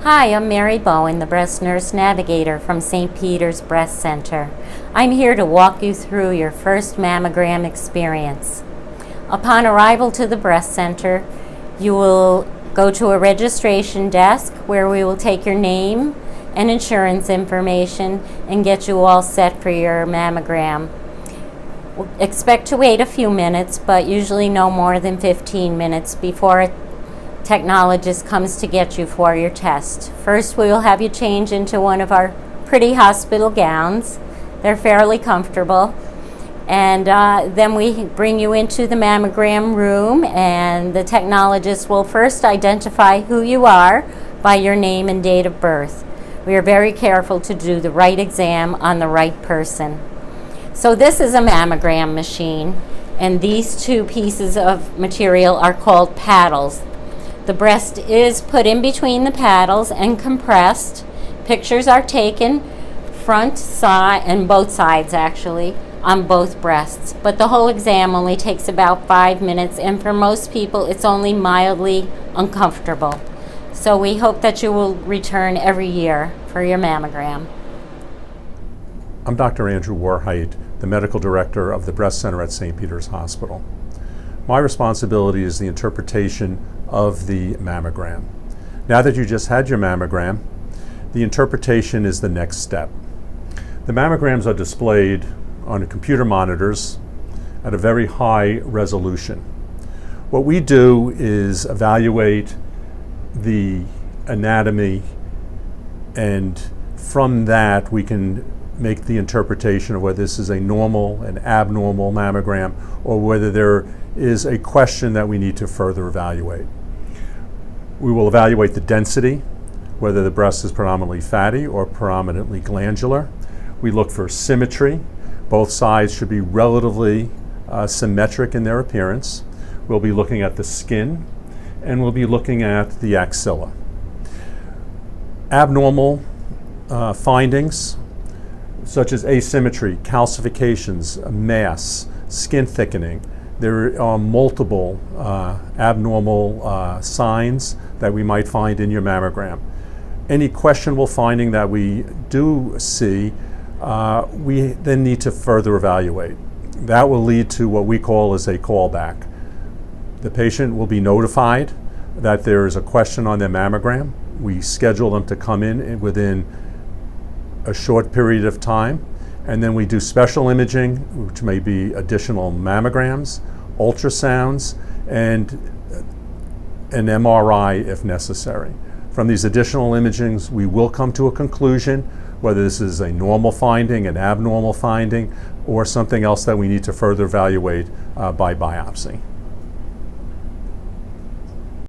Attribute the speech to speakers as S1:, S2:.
S1: Hi, I'm Mary Bowen, the Breast Nurse Navigator from St. Peter's Breast Center. I'm here to walk you through your first mammogram experience. Upon arrival to the Breast Center, you will go to a registration desk where we will take your name and insurance information and get you all set for your mammogram. Expect to wait a few minutes, but usually no more than 15 minutes before a technologist comes to get you for your test. First, we will have you change into one of our pretty hospital gowns. They're fairly comfortable. And then we bring you into the mammogram room, and the technologist will first identify who you are by your name and date of birth. We are very careful to do the right exam on the right person. So this is a mammogram machine, and these two pieces of material are called paddles. The breast is put in between the paddles and compressed. Pictures are taken front, side, and both sides actually, on both breasts. But the whole exam only takes about 5 minutes, and for most people it's only mildly uncomfortable. So we hope that you will return every year for your mammogram.
S2: I'm Dr. Andrew Warheit, the Medical Director of the Breast Center at St. Peter's Hospital. My responsibility is the interpretation of the mammogram. Now that you just had your mammogram, the interpretation is the next step. The mammograms are displayed on computer monitors at a very high resolution. What we do is evaluate the anatomy, and from that we can make the interpretation of whether this is a normal, an abnormal mammogram, or whether there is a question that we need to further evaluate. We will evaluate the density, whether the breast is predominantly fatty or predominantly glandular. We look for symmetry. Both sides should be relatively symmetric in their appearance. We'll be looking at the skin, and we'll be looking at the axilla. Abnormal findings, such as asymmetry, calcifications, mass, skin thickening. There are multiple abnormal signs that we might find in your mammogram. Any questionable finding that we do see, we then need to further evaluate. That will lead to what we call as a callback. The patient will be notified that there is a question on their mammogram. We schedule them to come in within a short period of time, and then we do special imaging, which may be additional mammograms, ultrasounds, and an MRI if necessary. From these additional imagings, we will come to a conclusion whether this is a normal finding, an abnormal finding, or something else that we need to further evaluate by biopsy.